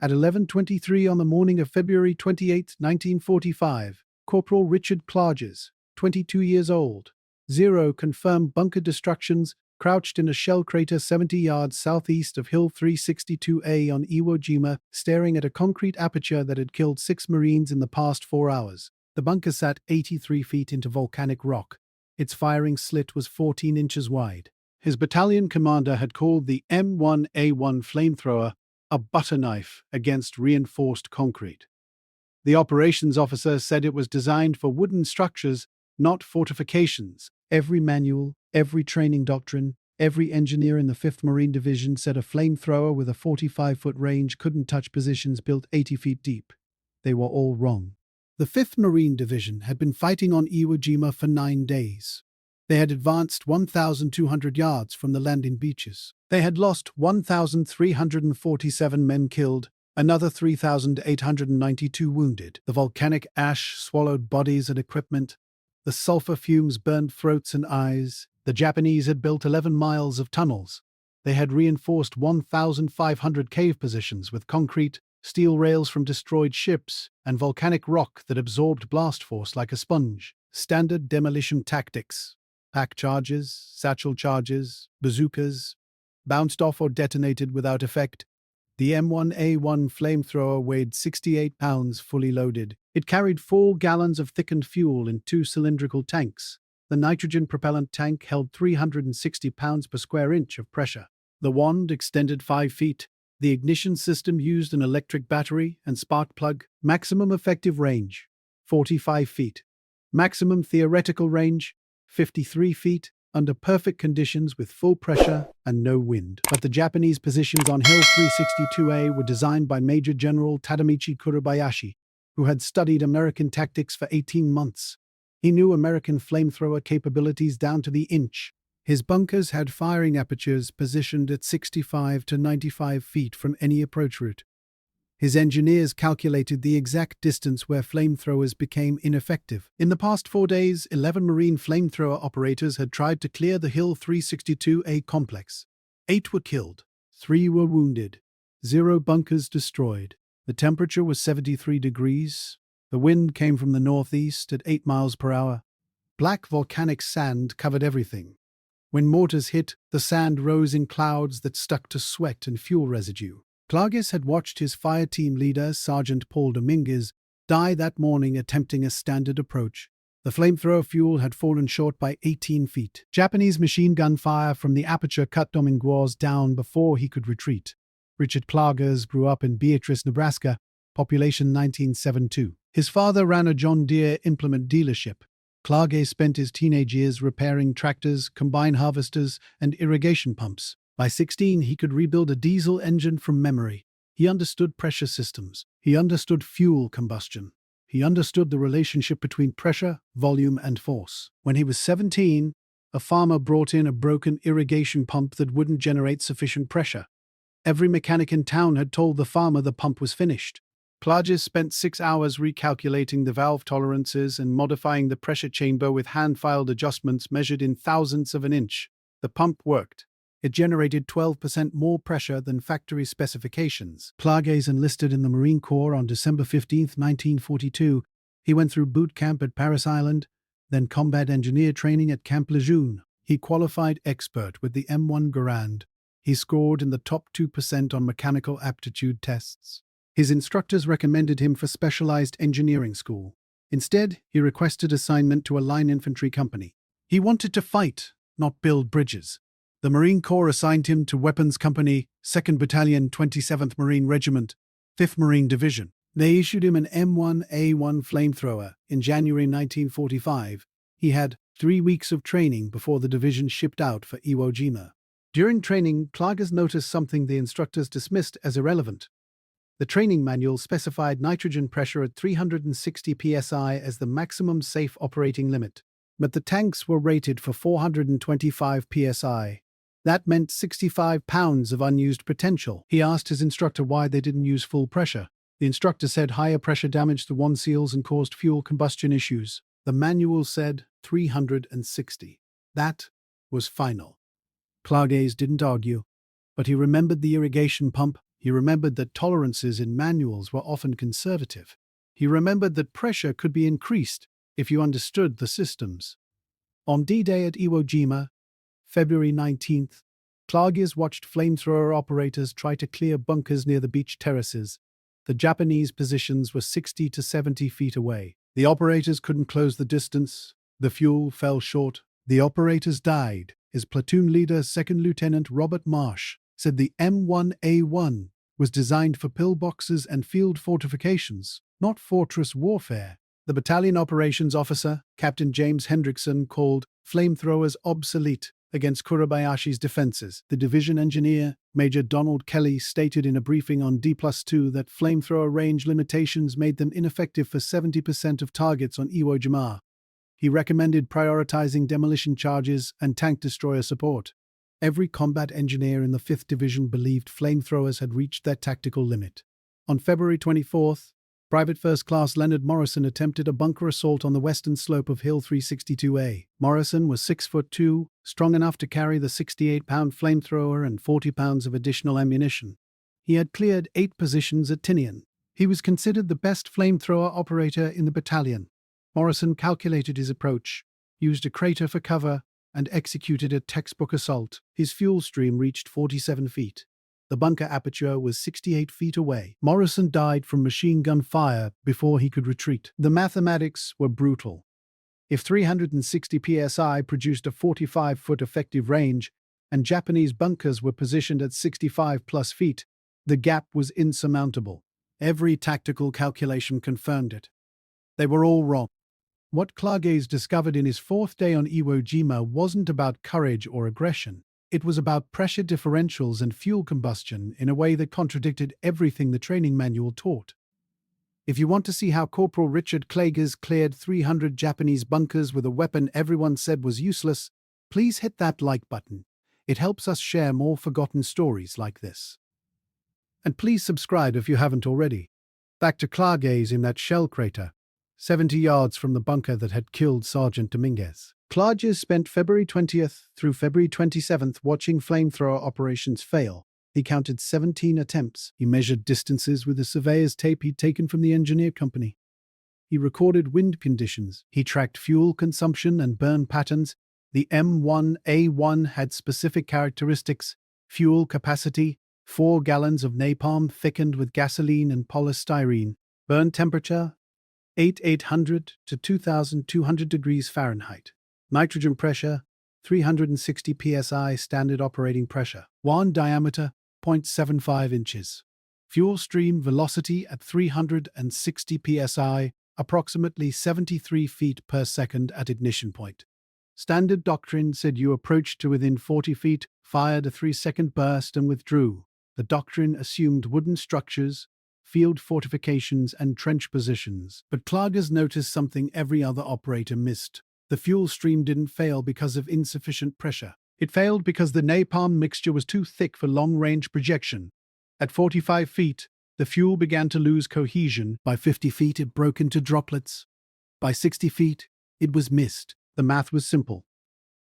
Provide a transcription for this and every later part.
At 11:23 on the morning of February 28, 1945, Corporal Richard Klages, 22 years old, 0 confirmed bunker destructions, crouched in a shell crater 70 yards southeast of Hill 362A on Iwo Jima, staring at a concrete aperture that had killed 6 Marines in the past 4 hours. The bunker sat 83 feet into volcanic rock. Its firing slit was 14 inches wide. His battalion commander had called the M1A1 Flamethrower a butter knife against reinforced concrete. The operations officer said it was designed for wooden structures, not fortifications. Every manual, every training doctrine, every engineer in the 5th Marine Division said a flamethrower with a 45-foot range couldn't touch positions built 80 feet deep. They were all wrong. The 5th Marine Division had been fighting on Iwo Jima for 9 days. They had advanced 1,200 yards from the landing beaches. They had lost 1,347 men killed, another 3,892 wounded. The volcanic ash swallowed bodies and equipment. The sulfur fumes burned throats and eyes. The Japanese had built 11 miles of tunnels. They had reinforced 1,500 cave positions with concrete, steel rails from destroyed ships, and volcanic rock that absorbed blast force like a sponge. Standard demolition tactics. Pack charges, satchel charges, bazookas, bounced off or detonated without effect. The M1A1 flamethrower weighed 68 pounds fully loaded. It carried 4 gallons of thickened fuel in 2 cylindrical tanks. The nitrogen propellant tank held 360 pounds per square inch of pressure. The wand extended 5 feet. The ignition system used an electric battery and spark plug. Maximum effective range, 45 feet. Maximum theoretical range, 53 feet, under perfect conditions with full pressure and no wind. But the Japanese positions on Hill 362A were designed by Major General Tadamichi Kurobayashi, who had studied American tactics for 18 months. He knew American flamethrower capabilities down to the inch. His bunkers had firing apertures positioned at 65 to 95 feet from any approach route. His engineers calculated the exact distance where flamethrowers became ineffective. In the past 4 days, 11 Marine flamethrower operators had tried to clear the Hill 362A complex. 8 were killed, 3 were wounded, 0 bunkers destroyed. The temperature was 73 degrees. The wind came from the northeast at 8 miles per hour. Black volcanic sand covered everything. When mortars hit, the sand rose in clouds that stuck to sweat and fuel residue. Klages had watched his fire team leader, Sergeant Paul Dominguez, die that morning attempting a standard approach. The flamethrower fuel had fallen short by 18 feet. Japanese machine gun fire from the aperture cut Dominguez down before he could retreat. Richard Klages grew up in Beatrice, Nebraska, population 1972. His father ran a John Deere implement dealership. Klages spent his teenage years repairing tractors, combine harvesters, and irrigation pumps. By 16, he could rebuild a diesel engine from memory. He understood pressure systems. He understood fuel combustion. He understood the relationship between pressure, volume, and force. When he was 17, a farmer brought in a broken irrigation pump that wouldn't generate sufficient pressure. Every mechanic in town had told the farmer the pump was finished. Klages spent 6 hours recalculating the valve tolerances and modifying the pressure chamber with hand-filed adjustments measured in thousandths of an inch. The pump worked. It generated 12% more pressure than factory specifications. Klages enlisted in the Marine Corps on December 15, 1942. He went through boot camp at Paris Island, then combat engineer training at Camp Lejeune. He qualified expert with the M1 Garand. He scored in the top 2% on mechanical aptitude tests. His instructors recommended him for specialized engineering school. Instead, he requested assignment to a line infantry company. He wanted to fight, not build bridges. The Marine Corps assigned him to Weapons Company, 2nd Battalion, 27th Marine Regiment, 5th Marine Division. They issued him an M1A1 flamethrower in January 1945. He had 3 weeks of training before the division shipped out for Iwo Jima. During training, Klages noticed something the instructors dismissed as irrelevant. The training manual specified nitrogen pressure at 360 psi as the maximum safe operating limit, but the tanks were rated for 425 psi. That meant 65 pounds of unused potential. He asked his instructor why they didn't use full pressure. The instructor said higher pressure damaged the wand seals and caused fuel combustion issues. The manual said 360. That was final. Klages didn't argue, but he remembered the irrigation pump. He remembered that tolerances in manuals were often conservative. He remembered that pressure could be increased if you understood the systems. On D-Day at Iwo Jima, February 19th, Klages watched flamethrower operators try to clear bunkers near the beach terraces. The Japanese positions were 60 to 70 feet away. The operators couldn't close the distance. The fuel fell short. The operators died. His platoon leader, Second Lieutenant Robert Marsh, said the M1A1 was designed for pillboxes and field fortifications, not fortress warfare. The battalion operations officer, Captain James Hendrickson, called flamethrowers obsolete against Kurabayashi's defenses. The division engineer, Major Donald Kelly, stated in a briefing on D+2 that flamethrower range limitations made them ineffective for 70% of targets on Iwo Jima. He recommended prioritizing demolition charges and tank destroyer support. Every combat engineer in the 5th Division believed flamethrowers had reached their tactical limit. On February 24th, Private First Class Leonard Morrison attempted a bunker assault on the western slope of Hill 362A. Morrison was 6'2", strong enough to carry the 68-pound flamethrower and 40 pounds of additional ammunition. He had cleared 8 positions at Tinian. He was considered the best flamethrower operator in the battalion. Morrison calculated his approach, used a crater for cover, and executed a textbook assault. His fuel stream reached 47 feet. The bunker aperture was 68 feet away. Morrison died from machine gun fire before he could retreat. The mathematics were brutal. If 360 psi produced a 45-foot effective range, and Japanese bunkers were positioned at 65+ feet, the gap was insurmountable. Every tactical calculation confirmed it. They were all wrong. What Klages discovered in his 4th day on Iwo Jima wasn't about courage or aggression. It was about pressure differentials and fuel combustion in a way that contradicted everything the training manual taught. If you want to see how Corporal Richard Klages cleared 300 Japanese bunkers with a weapon everyone said was useless, please hit that like button. It helps us share more forgotten stories like this. And please subscribe if you haven't already. Back to Klages in that shell crater, 70 yards from the bunker that had killed Sergeant Dominguez. Klages spent February 20th through February 27th watching flamethrower operations fail. He counted 17 attempts. He measured distances with a surveyor's tape he'd taken from the engineer company. He recorded wind conditions. He tracked fuel consumption and burn patterns. The M1A1 had specific characteristics: fuel capacity, 4 gallons of napalm thickened with gasoline and polystyrene, burn temperature 800 to 2,200 degrees Fahrenheit. Nitrogen pressure, 360 psi standard operating pressure. Wand diameter, 0.75 inches. Fuel stream velocity at 360 psi, approximately 73 feet per second at ignition point. Standard doctrine said you approached to within 40 feet, fired a 3-second burst and withdrew. The doctrine assumed wooden structures, field fortifications, and trench positions. But Klages noticed something every other operator missed. The fuel stream didn't fail because of insufficient pressure. It failed because the napalm mixture was too thick for long-range projection. At 45 feet, the fuel began to lose cohesion. By 50 feet, it broke into droplets. By 60 feet, it was missed. The math was simple.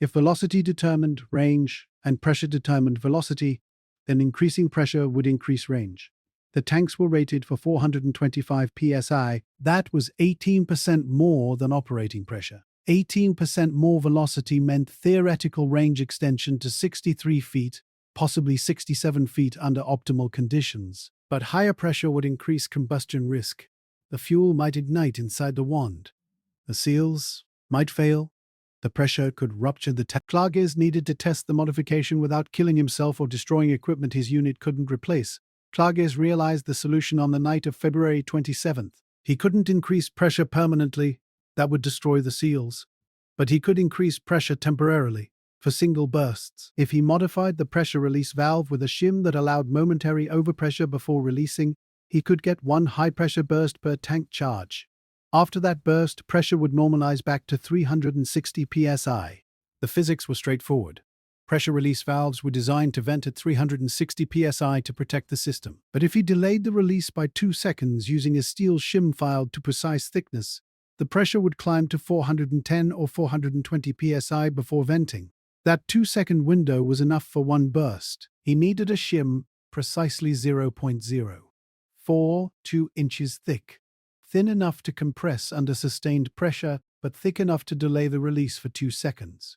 If velocity determined range and pressure determined velocity, then increasing pressure would increase range. The tanks were rated for 425 psi. That was 18% more than operating pressure. 18% more velocity meant theoretical range extension to 63 feet, possibly 67 feet under optimal conditions. But higher pressure would increase combustion risk. The fuel might ignite inside the wand. The seals might fail. The pressure could rupture the tank. Klages needed to test the modification without killing himself or destroying equipment his unit couldn't replace. Klages realized the solution on the night of February 27th. He couldn't increase pressure permanently. That would destroy the seals. But he could increase pressure temporarily, for single bursts. If he modified the pressure release valve with a shim that allowed momentary overpressure before releasing, he could get 1 high-pressure burst per tank charge. After that burst, pressure would normalize back to 360 psi. The physics were straightforward. Pressure release valves were designed to vent at 360 psi to protect the system. But if he delayed the release by 2 seconds using a steel shim filed to precise thickness, the pressure would climb to 410 or 420 psi before venting. That 2-second window was enough for 1 burst. He needed a shim precisely 0.042 inches thick, thin enough to compress under sustained pressure, but thick enough to delay the release for 2 seconds.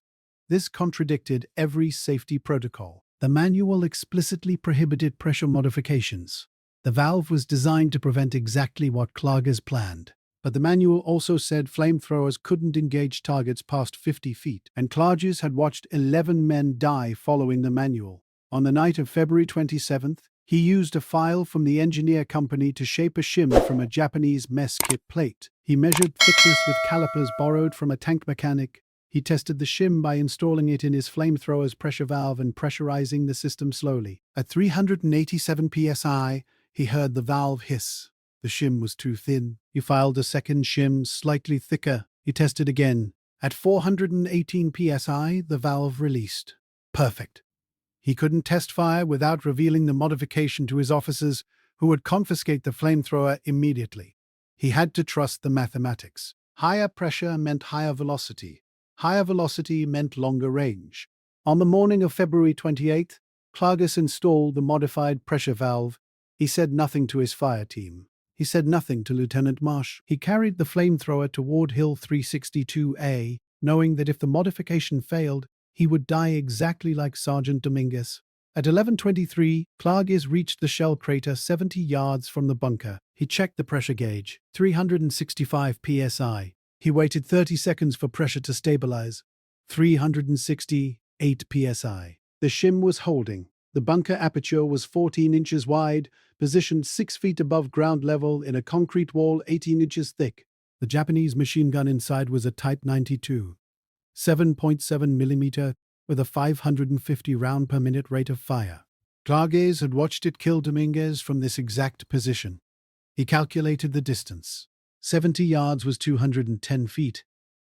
This contradicted every safety protocol. The manual explicitly prohibited pressure modifications. The valve was designed to prevent exactly what Klages planned. But the manual also said flamethrowers couldn't engage targets past 50 feet, and Klages had watched 11 men die following the manual. On the night of February 27th, he used a file from the engineer company to shape a shim from a Japanese mess kit plate. He measured thickness with calipers borrowed from a tank mechanic. He tested the shim by installing it in his flamethrower's pressure valve and pressurizing the system slowly. At 387 psi, he heard the valve hiss. The shim was too thin. He filed a second shim, slightly thicker. He tested again. At 418 psi, the valve released. Perfect. He couldn't test fire without revealing the modification to his officers, who would confiscate the flamethrower immediately. He had to trust the mathematics. Higher pressure meant higher velocity. Higher velocity meant longer range. On the morning of February 28th, Klages installed the modified pressure valve. He said nothing to his fire team. He said nothing to Lieutenant Marsh. He carried the flamethrower toward Hill 362A, knowing that if the modification failed, he would die exactly like Sergeant Dominguez. At 11:23, Klages reached the shell crater 70 yards from the bunker. He checked the pressure gauge, 365 psi. He waited 30 seconds for pressure to stabilize, 368 psi. The shim was holding. The bunker aperture was 14 inches wide, positioned 6 feet above ground level in a concrete wall 18 inches thick. The Japanese machine gun inside was a Type 92, 7.7 millimeter, with a 550 round per minute rate of fire. Klages had watched it kill Dominguez from this exact position. He calculated the distance. 70 yards was 210 feet,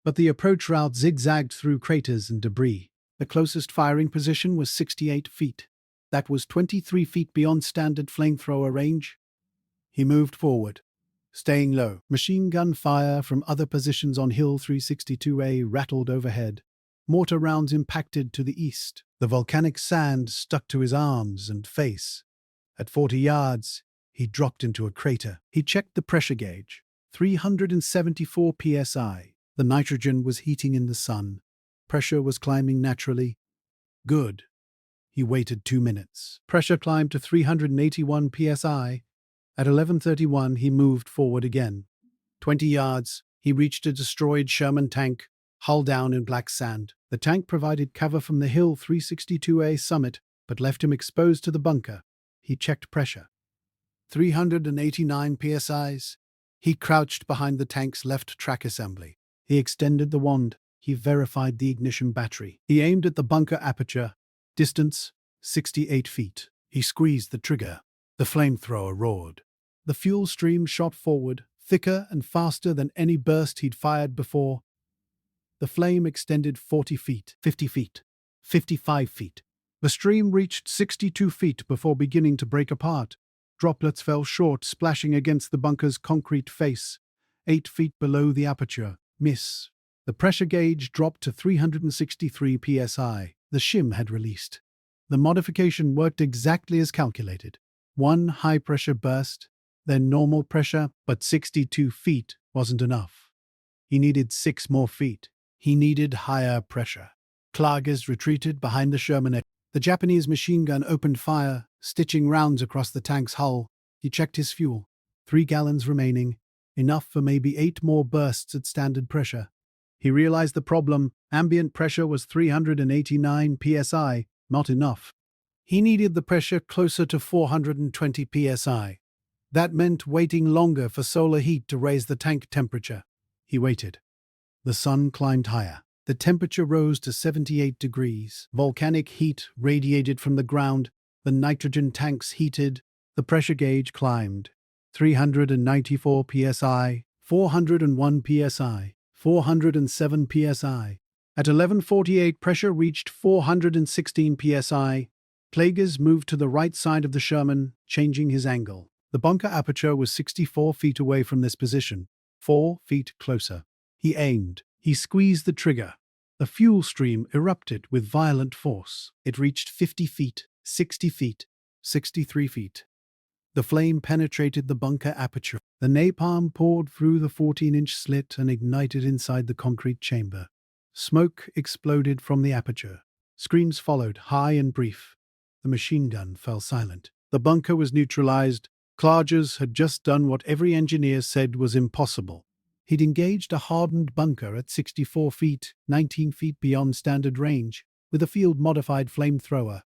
but the approach route zigzagged through craters and debris. The closest firing position was 68 feet. That was 23 feet beyond standard flamethrower range. He moved forward, staying low. Machine gun fire from other positions on Hill 362A rattled overhead. Mortar rounds impacted to the east. The volcanic sand stuck to his arms and face. At 40 yards, he dropped into a crater. He checked the pressure gauge. 374 psi. The nitrogen was heating in the sun. Pressure was climbing naturally. Good. He waited 2 minutes. Pressure climbed to 381 psi. At 11:31, he moved forward again. 20 yards, he reached a destroyed Sherman tank, hull down in black sand. The tank provided cover from the Hill 362A summit, but left him exposed to the bunker. He checked pressure. 389 psi's. He crouched behind the tank's left track assembly. He extended the wand. He verified the ignition battery. He aimed at the bunker aperture. Distance, 68 feet. He squeezed the trigger. The flamethrower roared. The fuel stream shot forward, thicker and faster than any burst he'd fired before. The flame extended 40 feet, 50 feet, 55 feet. The stream reached 62 feet before beginning to break apart. Droplets fell short, splashing against the bunker's concrete face, 8 feet below the aperture. Miss. The pressure gauge dropped to 363 psi. The shim had released. The modification worked exactly as calculated. 1 high-pressure burst, then normal pressure, but 62 feet wasn't enough. He needed 6 more feet. He needed higher pressure. Klages retreated behind the Sherman. The Japanese machine gun opened fire, stitching rounds across the tank's hull. He checked his fuel. 3 gallons remaining, enough for maybe 8 more bursts at standard pressure. He realized the problem. Ambient pressure was 389 psi, not enough. He needed the pressure closer to 420 psi. That meant waiting longer for solar heat to raise the tank temperature. He waited. The sun climbed higher. The temperature rose to 78 degrees. Volcanic heat radiated from the ground. The nitrogen tanks heated. The pressure gauge climbed. 394 psi, 401 psi, 407 psi. At 11:48, pressure reached 416 psi. Klages moved to the right side of the Sherman, changing his angle. The bunker aperture was 64 feet away from this position, 4 feet closer. He aimed. He squeezed the trigger. The fuel stream erupted with violent force. It reached 50 feet, 60 feet, 63 feet. The flame penetrated the bunker aperture. The napalm poured through the 14-inch slit and ignited inside the concrete chamber. Smoke exploded from the aperture. Screams followed, high and brief. The machine gun fell silent. The bunker was neutralized. Klages had just done what every engineer said was impossible. He'd engaged a hardened bunker at 64 feet, 19 feet beyond standard range, with a field-modified flamethrower.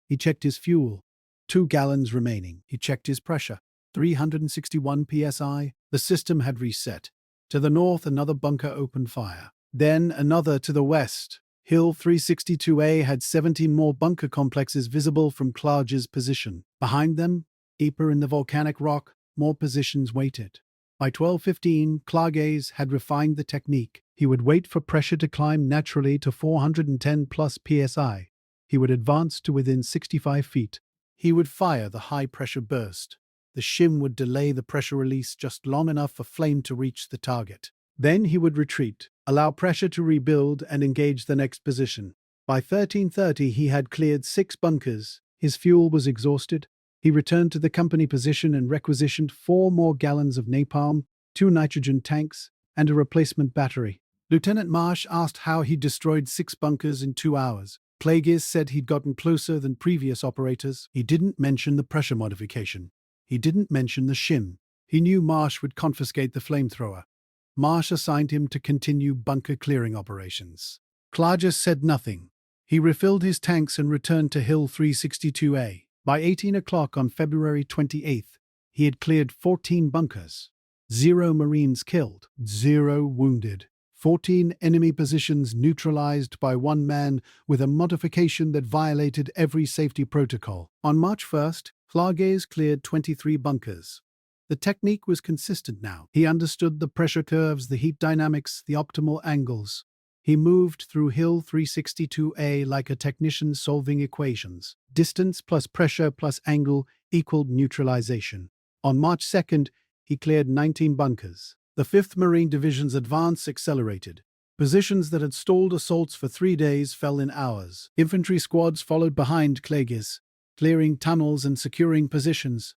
He checked his fuel. 2 gallons remaining. He checked his pressure. 361 psi. The system had reset. To the north, another bunker opened fire. Then another to the west. Hill 362A had 17 more bunker complexes visible from Klages' position. Behind them, deeper in the volcanic rock, more positions waited. By 12:15, Klages had refined the technique. He would wait for pressure to climb naturally to 410 plus psi. He would advance to within 65 feet. He would fire the high-pressure burst. The shim would delay the pressure release just long enough for flame to reach the target. Then he would retreat, allow pressure to rebuild, and engage the next position. By 13:30, he had cleared 6 bunkers. His fuel was exhausted. He returned to the company position and requisitioned 4 more gallons of napalm, 2 nitrogen tanks, and a replacement battery. Lieutenant Marsh asked how he destroyed 6 bunkers in 2 hours. Klages said he'd gotten closer than previous operators. He didn't mention the pressure modification. He didn't mention the shim. He knew Marsh would confiscate the flamethrower. Marsh assigned him to continue bunker clearing operations. Klages said nothing. He refilled his tanks and returned to Hill 362A. By 18 o'clock on February 28th, he had cleared 14 bunkers. 0 Marines killed, 0 wounded. 14 enemy positions neutralized by 1 man with a modification that violated every safety protocol. On March 1st, Klages cleared 23 bunkers. The technique was consistent now. He understood the pressure curves, the heat dynamics, the optimal angles. He moved through Hill 362A like a technician solving equations. Distance plus pressure plus angle equaled neutralization. On March 2nd, he cleared 19 bunkers. The 5th Marine Division's advance accelerated. Positions that had stalled assaults for 3 days fell in hours. Infantry squads followed behind Klages, clearing tunnels and securing positions.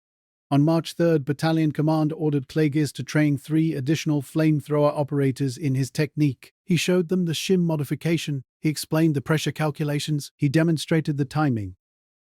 On March 3rd, Battalion Command ordered Klages to train 3 additional flamethrower operators in his technique. He showed them the shim modification. He explained the pressure calculations. He demonstrated the timing.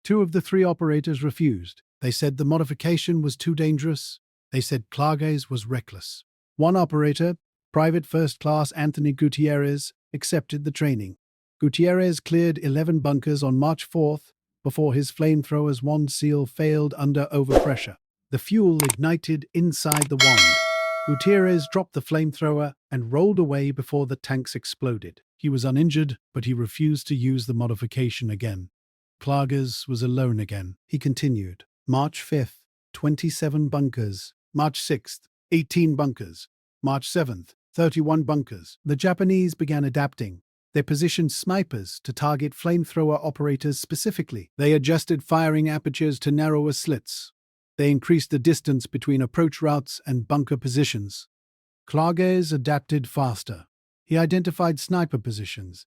2 of the 3 operators refused. They said the modification was too dangerous. They said Klages was reckless. 1 operator, Private First Class Anthony Gutierrez, accepted the training. Gutierrez cleared 11 bunkers on March 4th before his flamethrower's wand seal failed under overpressure. The fuel ignited inside the wand. Gutierrez dropped the flamethrower and rolled away before the tanks exploded. He was uninjured, but he refused to use the modification again. Klages was alone again. He continued. March 5th, 27 bunkers. March 6th, 18 bunkers. March 7th, 31 bunkers. The Japanese began adapting. They positioned snipers to target flamethrower operators specifically. They adjusted firing apertures to narrower slits. They increased the distance between approach routes and bunker positions. Klages adapted faster. He identified sniper positions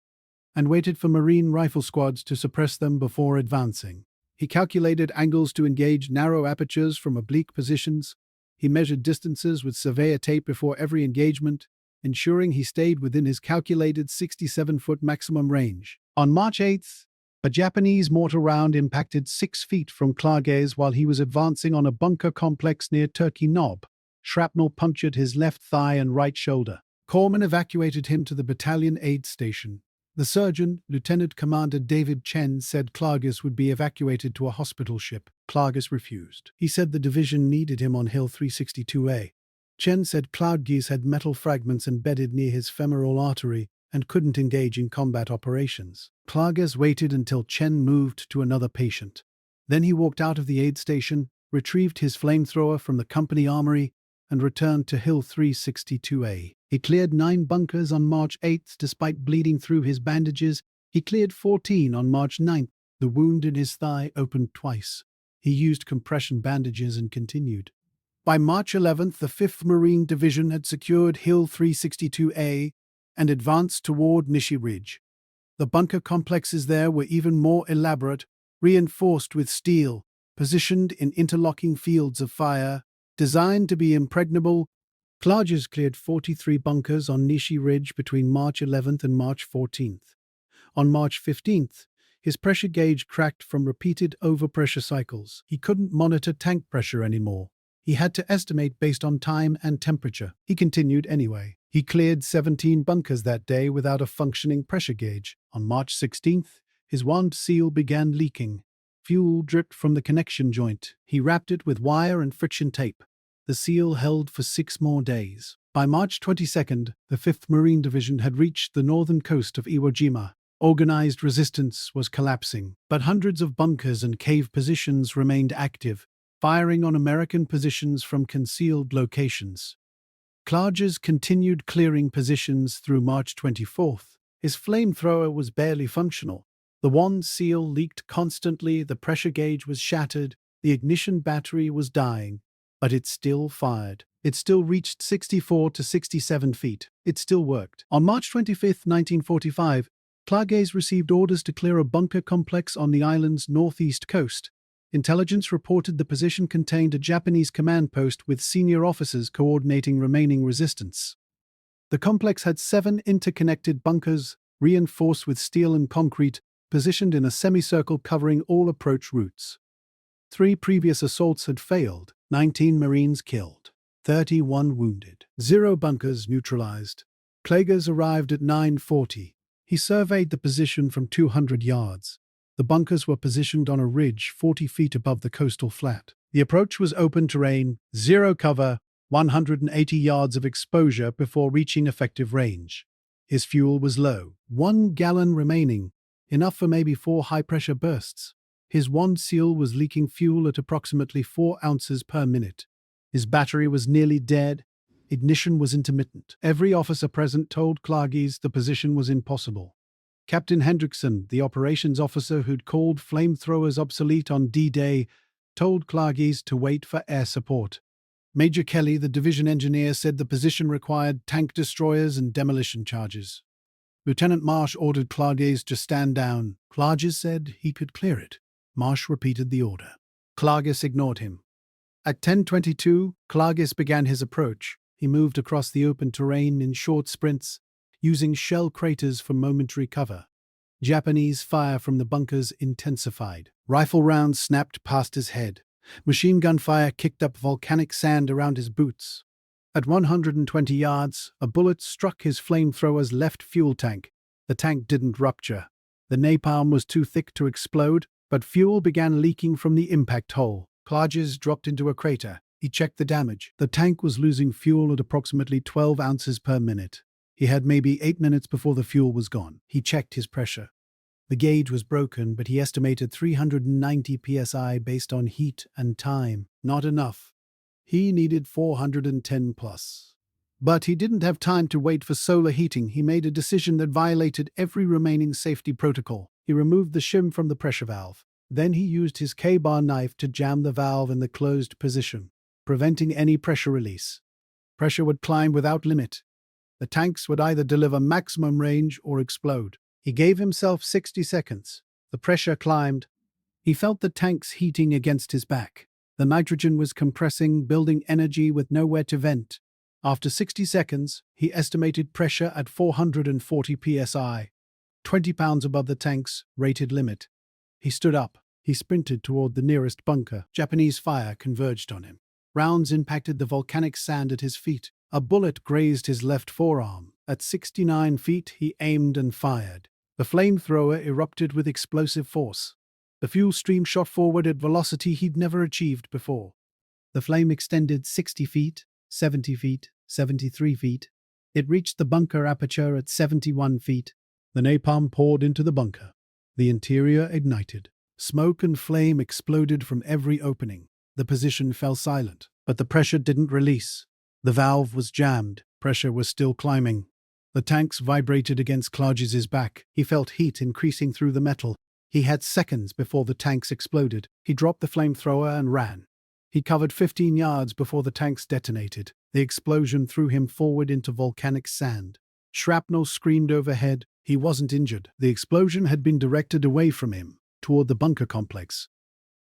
and waited for Marine rifle squads to suppress them before advancing. He calculated angles to engage narrow apertures from oblique positions. He measured distances with surveyor tape before every engagement, ensuring he stayed within his calculated 67-foot maximum range. On March 8th, a Japanese mortar round impacted 6 feet from Klages while he was advancing on a bunker complex near Turkey Knob. Shrapnel punctured his left thigh and right shoulder. Corpsmen evacuated him to the battalion aid station. The surgeon, Lieutenant Commander David Chen, said Klages would be evacuated to a hospital ship. Klages refused. He said the division needed him on Hill 362A. Chen said Klages had metal fragments embedded near his femoral artery and couldn't engage in combat operations. Klages waited until Chen moved to another patient. Then he walked out of the aid station, retrieved his flamethrower from the company armory, and returned to Hill 362A. He cleared 9 bunkers on March 8th despite bleeding through his bandages. He cleared 14 on March 9th. The wound in his thigh opened twice. He used compression bandages and continued. By March 11th, the 5th Marine Division had secured Hill 362A and advanced toward Nishi Ridge. The bunker complexes there were even more elaborate, reinforced with steel. positioned in interlocking fields of fire, designed to be impregnable. Klages cleared 43 bunkers on Nishi Ridge between March 11th and March 14th. On March 15th, his pressure gauge cracked from repeated overpressure cycles. He couldn't monitor tank pressure anymore. He had to estimate based on time and temperature. He continued anyway. He cleared 17 bunkers that day without a functioning pressure gauge. On March 16th, his wand seal began leaking. Fuel dripped from the connection joint. He wrapped it with wire and friction tape. The seal held for 6 more days. By March 22nd, the 5th Marine Division had reached the northern coast of Iwo Jima. Organized resistance was collapsing, but hundreds of bunkers and cave positions remained active, firing on American positions from concealed locations. Klages continued clearing positions through March 24th. His flamethrower was barely functional. The wand seal leaked constantly, the pressure gauge was shattered, the ignition battery was dying, but it still fired. It still reached 64 to 67 feet. It still worked. On March 25, 1945, Klages received orders to clear a bunker complex on the island's northeast coast. Intelligence reported the position contained a Japanese command post with senior officers coordinating remaining resistance. The complex had 7 interconnected bunkers, reinforced with steel and concrete, positioned in a semicircle covering all approach routes. 3 previous assaults had failed, 19 Marines killed, 31 wounded, 0 bunkers neutralized. Klages arrived at 9:40. He surveyed the position from 200 yards. The bunkers were positioned on a ridge 40 feet above the coastal flat. The approach was open terrain, 0 cover, 180 yards of exposure before reaching effective range. His fuel was low, 1 gallon remaining, enough for maybe 4 high-pressure bursts. His wand seal was leaking fuel at approximately 4 ounces per minute. His battery was nearly dead. Ignition was intermittent. Every officer present told Klages the position was impossible. Captain Hendrickson, the operations officer who'd called flamethrowers obsolete on D-Day, told Klages to wait for air support. Major Kelly, the division engineer, said the position required tank destroyers and demolition charges. Lieutenant Marsh ordered Klages to stand down. Klages said he could clear it. Marsh repeated the order. Klages ignored him. At 10:22, Klages began his approach. He moved across the open terrain in short sprints, using shell craters for momentary cover. Japanese fire from the bunkers intensified. Rifle rounds snapped past his head. Machine gun fire kicked up volcanic sand around his boots. At 120 yards, a bullet struck his flamethrower's left fuel tank. The tank didn't rupture. The napalm was too thick to explode, but fuel began leaking from the impact hole. Klages dropped into a crater. He checked the damage. The tank was losing fuel at approximately 12 ounces per minute. He had maybe 8 minutes before the fuel was gone. He checked his pressure. The gauge was broken, but he estimated 390 psi based on heat and time. Not enough. He needed 410 plus. But he didn't have time to wait for solar heating. He made a decision that violated every remaining safety protocol. He removed the shim from the pressure valve. Then he used his K-bar knife to jam the valve in the closed position, preventing any pressure release. Pressure would climb without limit. The tanks would either deliver maximum range or explode. He gave himself 60 seconds. The pressure climbed. He felt the tanks heating against his back. The nitrogen was compressing, building energy with nowhere to vent. After 60 seconds, he estimated pressure at 440 psi, 20 pounds above the tank's rated limit. He stood up. He sprinted toward the nearest bunker. Japanese fire converged on him. Rounds impacted the volcanic sand at his feet. A bullet grazed his left forearm. At 69 feet, he aimed and fired. The flamethrower erupted with explosive force. The fuel stream shot forward at velocity he'd never achieved before. The flame extended 60 feet, 70 feet, 73 feet. It reached the bunker aperture at 71 feet. The napalm poured into the bunker. The interior ignited. Smoke and flame exploded from every opening. The position fell silent, but the pressure didn't release. The valve was jammed. Pressure was still climbing. The tanks vibrated against Klages' back. He felt heat increasing through the metal. He had seconds before the tanks exploded. He dropped the flamethrower and ran. He covered 15 yards before the tanks detonated. The explosion threw him forward into volcanic sand. Shrapnel screamed overhead. He wasn't injured. The explosion had been directed away from him, toward the bunker complex.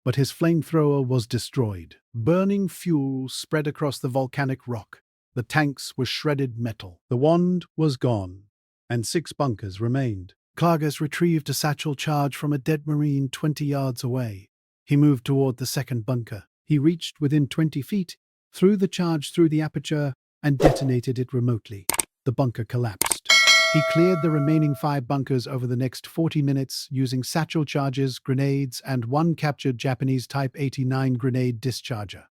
but his flamethrower was destroyed. Burning fuel spread across the volcanic rock. The tanks were shredded metal. The wand was gone, and 6 bunkers remained. Klages retrieved a satchel charge from a dead Marine 20 yards away. He moved toward the second bunker. He reached within 20 feet, threw the charge through the aperture, and detonated it remotely. The bunker collapsed. He cleared the remaining 5 bunkers over the next 40 minutes using satchel charges, grenades, and 1 captured Japanese Type 89 grenade discharger.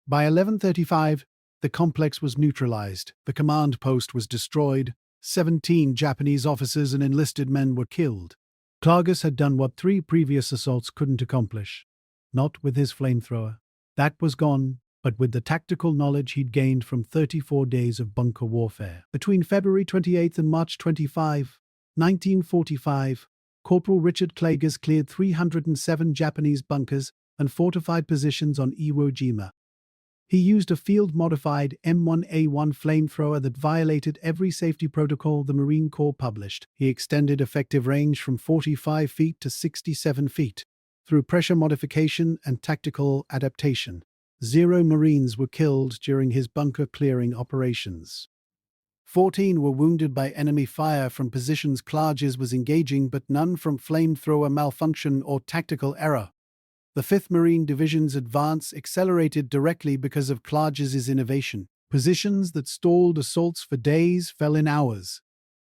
By 11:35, the complex was neutralized. The command post was destroyed. 17 Japanese officers and enlisted men were killed. Klages had done what 3 previous assaults couldn't accomplish. Not with his flamethrower. That was gone, but with the tactical knowledge he'd gained from 34 days of bunker warfare. Between February 28 and March 25, 1945, Corporal Richard Klages cleared 307 Japanese bunkers and fortified positions on Iwo Jima. He used a field-modified M1A1 flamethrower that violated every safety protocol the Marine Corps published. He extended effective range from 45 feet to 67 feet. Through pressure modification and tactical adaptation, 0 Marines were killed during his bunker clearing operations. 14 were wounded by enemy fire from positions Klages was engaging, but none from flamethrower malfunction or tactical error. The 5th Marine Division's advance accelerated directly because of Klages' innovation. Positions that stalled assaults for days fell in hours.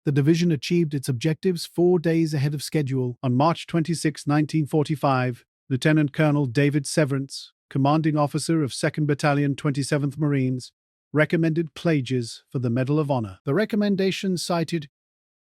The division achieved its objectives 4 days ahead of schedule. On March 26, 1945, Lieutenant Colonel David Severance, commanding officer of 2nd Battalion 27th Marines, recommended Klages for the Medal of Honor. The recommendation cited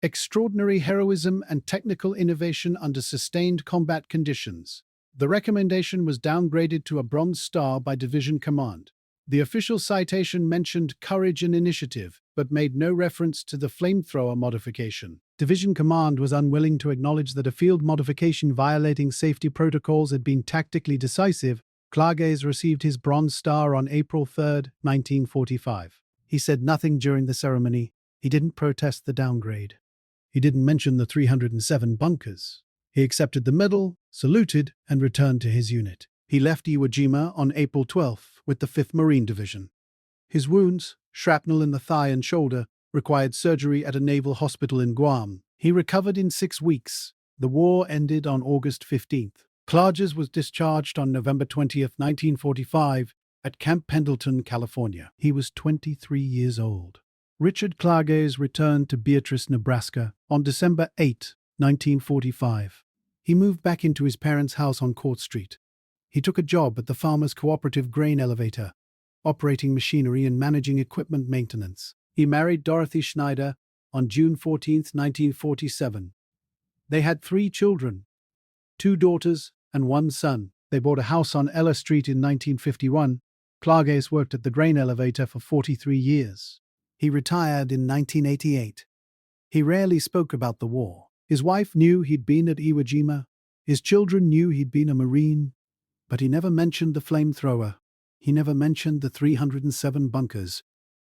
extraordinary heroism and technical innovation under sustained combat conditions. The recommendation was downgraded to a Bronze Star by Division Command. The official citation mentioned courage and initiative, but made no reference to the flamethrower modification. Division Command was unwilling to acknowledge that a field modification violating safety protocols had been tactically decisive. Klages received his Bronze Star on April 3, 1945. He said nothing during the ceremony. He didn't protest the downgrade. He didn't mention the 307 bunkers. He accepted the medal, saluted, and returned to his unit. He left Iwo Jima on April 12 with the 5th Marine Division. His wounds, shrapnel in the thigh and shoulder, required surgery at a naval hospital in Guam. He recovered in 6 weeks. The war ended on August 15. Klages was discharged on November 20, 1945, at Camp Pendleton, California. He was 23 years old. Richard Klages returned to Beatrice, Nebraska, on December 8, 1945. He moved back into his parents' house on Court Street. He took a job at the Farmers Cooperative Grain Elevator, operating machinery and managing equipment maintenance. He married Dorothy Schneider on June 14, 1947. They had 3 children, 2 daughters and 1 son. They bought a house on Ella Street in 1951. Klages worked at the grain elevator for 43 years. He retired in 1988. He rarely spoke about the war. His wife knew he'd been at Iwo Jima. His children knew he'd been a Marine. But he never mentioned the flamethrower. He never mentioned the 307 bunkers.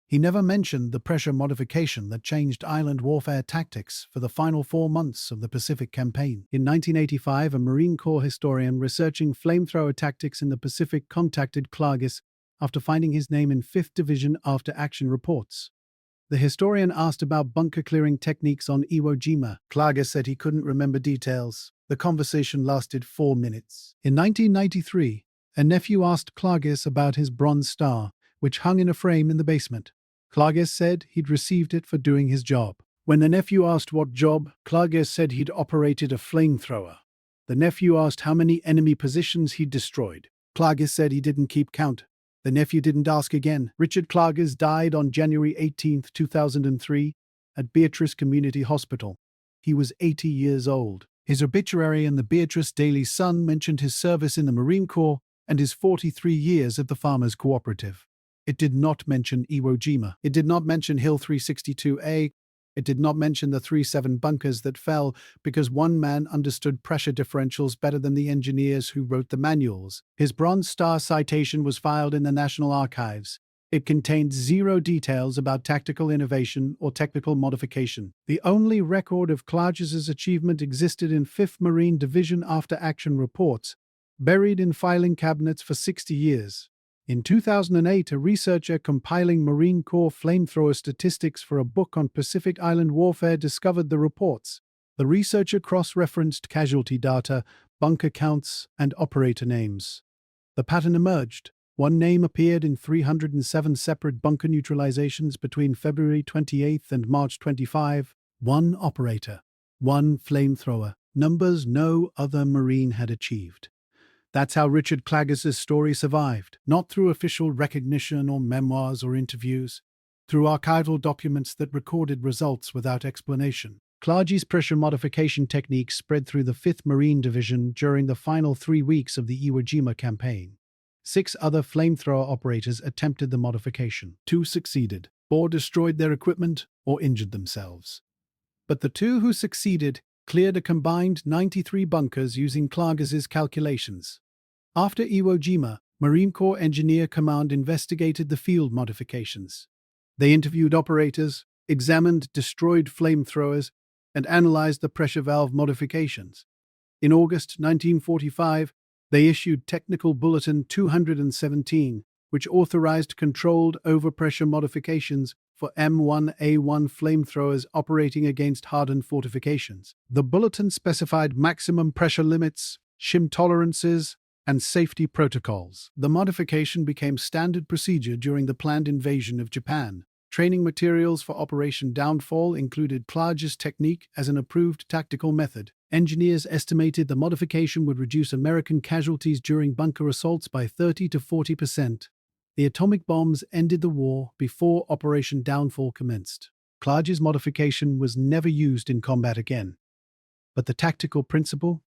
He never mentioned the pressure modification that changed island warfare tactics for the final 4 months of the Pacific Campaign. In 1985, a Marine Corps historian researching flamethrower tactics in the Pacific contacted Klages after finding his name in 5th Division after-action reports. The historian asked about bunker clearing techniques on Iwo Jima. Klages said he couldn't remember details. The conversation lasted 4 minutes. In 1993, a nephew asked Klages about his Bronze Star, which hung in a frame in the basement. Klages said he'd received it for doing his job. When the nephew asked what job, Klages said he'd operated a flamethrower. The nephew asked how many enemy positions he'd destroyed. Klages said he didn't keep count. The nephew didn't ask again. Richard Klages died on January 18, 2003, at Beatrice Community Hospital. He was 80 years old. His obituary in the Beatrice Daily Sun mentioned his service in the Marine Corps and his 43 years at the Farmers Cooperative. It did not mention Iwo Jima. It did not mention Hill 362A. It did not mention the 37 bunkers that fell because one man understood pressure differentials better than the engineers who wrote the manuals. His Bronze Star citation was filed in the National Archives. It contained 0 details about tactical innovation or technical modification. The only record of Klages' achievement existed in 5th Marine Division after-action reports, buried in filing cabinets for 60 years. In 2008, a researcher compiling Marine Corps flamethrower statistics for a book on Pacific Island warfare discovered the reports. The researcher cross-referenced casualty data, bunker counts, and operator names. The pattern emerged. One name appeared in 307 separate bunker neutralizations between February 28 and March 25. One operator. One flamethrower. Numbers no other Marine had achieved. That's how Richard Klages' story survived, not through official recognition or memoirs or interviews, through archival documents that recorded results without explanation. Klages' pressure modification technique spread through the 5th Marine Division during the final 3 weeks of the Iwo Jima campaign. 6 other flamethrower operators attempted the modification. 2 succeeded, or destroyed their equipment, or injured themselves. But the 2 who succeeded cleared a combined 93 bunkers using Klages' calculations. After Iwo Jima, Marine Corps Engineer Command investigated the field modifications. They interviewed operators, examined destroyed flamethrowers, and analyzed the pressure valve modifications. In August 1945, they issued Technical Bulletin 217, which authorized controlled overpressure modifications for M1A1 flamethrowers operating against hardened fortifications. The bulletin specified maximum pressure limits, shim tolerances, and safety protocols. The modification became standard procedure during the planned invasion of Japan. Training materials for Operation Downfall included Klages' technique as an approved tactical method. Engineers estimated the modification would reduce American casualties during bunker assaults by 30 to 40%. The atomic bombs ended the war before Operation Downfall commenced. Klages' modification was never used in combat again. But the tactical principle,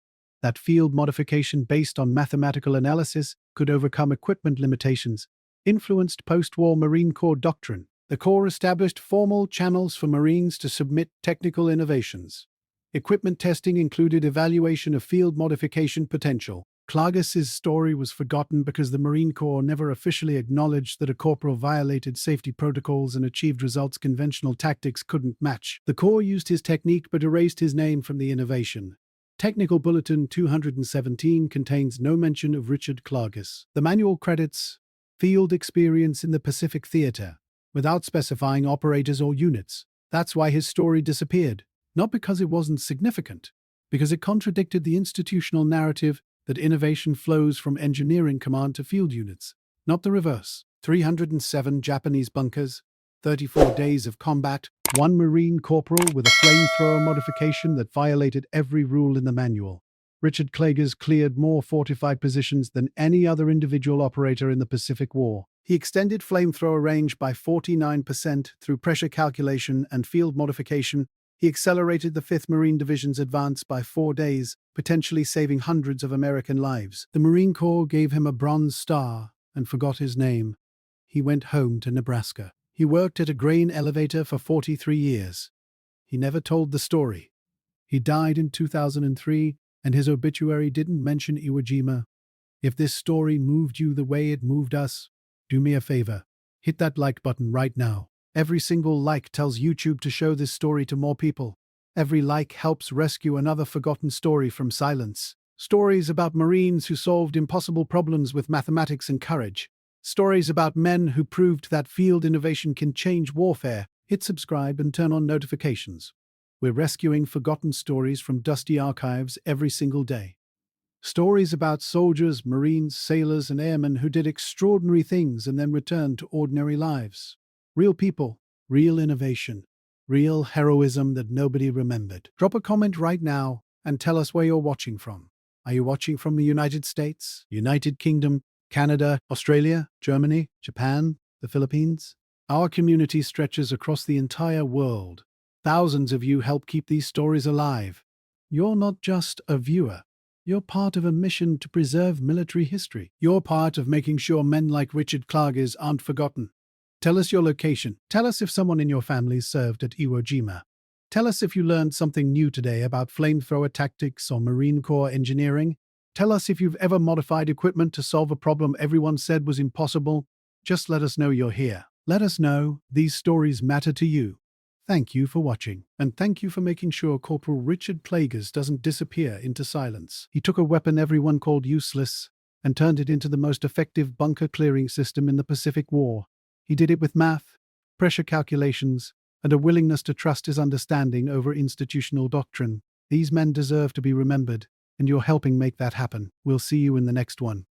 that field modification based on mathematical analysis could overcome equipment limitations, influenced post-war Marine Corps doctrine. The Corps established formal channels for Marines to submit technical innovations. Equipment testing included evaluation of field modification potential. Klages' story was forgotten because the Marine Corps never officially acknowledged that a corporal violated safety protocols and achieved results conventional tactics couldn't match. The Corps used his technique but erased his name from the innovation. Technical Bulletin 217 contains no mention of Richard Klages. The manual credits field experience in the Pacific Theater, without specifying operators or units. That's why his story disappeared. Not because it wasn't significant, because it contradicted the institutional narrative that innovation flows from engineering command to field units, not the reverse. 307 Japanese bunkers, 34 days of combat, 1 Marine corporal with a flamethrower modification that violated every rule in the manual. Richard Klages cleared more fortified positions than any other individual operator in the Pacific War. He extended flamethrower range by 49% through pressure calculation and field modification. He accelerated the 5th Marine Division's advance by 4 days, potentially saving hundreds of American lives. The Marine Corps gave him a Bronze Star and forgot his name. He went home to Nebraska. He worked at a grain elevator for 43 years. He never told the story. He died in 2003, and his obituary didn't mention Iwo Jima. If this story moved you the way it moved us, do me a favor. Hit that like button right now. Every single like tells YouTube to show this story to more people. Every like helps rescue another forgotten story from silence. Stories about Marines who solved impossible problems with mathematics and courage. Stories about men who proved that field innovation can change warfare. Hit subscribe and turn on notifications. We're rescuing forgotten stories from dusty archives every single day. Stories about soldiers, Marines, sailors, and airmen who did extraordinary things and then returned to ordinary lives. Real people, real innovation, real heroism that nobody remembered. Drop a comment right now and tell us where you're watching from. Are you watching from the United States, United Kingdom, Canada, Australia, Germany, Japan, the Philippines? Our community stretches across the entire world. Thousands of you help keep these stories alive. You're not just a viewer. You're part of a mission to preserve military history. You're part of making sure men like Richard Klages aren't forgotten. Tell us your location. Tell us if someone in your family served at Iwo Jima. Tell us if you learned something new today about flamethrower tactics or Marine Corps engineering. Tell us if you've ever modified equipment to solve a problem everyone said was impossible. Just let us know you're here. Let us know these stories matter to you. Thank you for watching, and thank you for making sure Corporal Richard Klages doesn't disappear into silence. He took a weapon everyone called useless and turned it into the most effective bunker clearing system in the Pacific War. He did it with math, pressure calculations, and a willingness to trust his understanding over institutional doctrine. These men deserve to be remembered, and you're helping make that happen. We'll see you in the next one.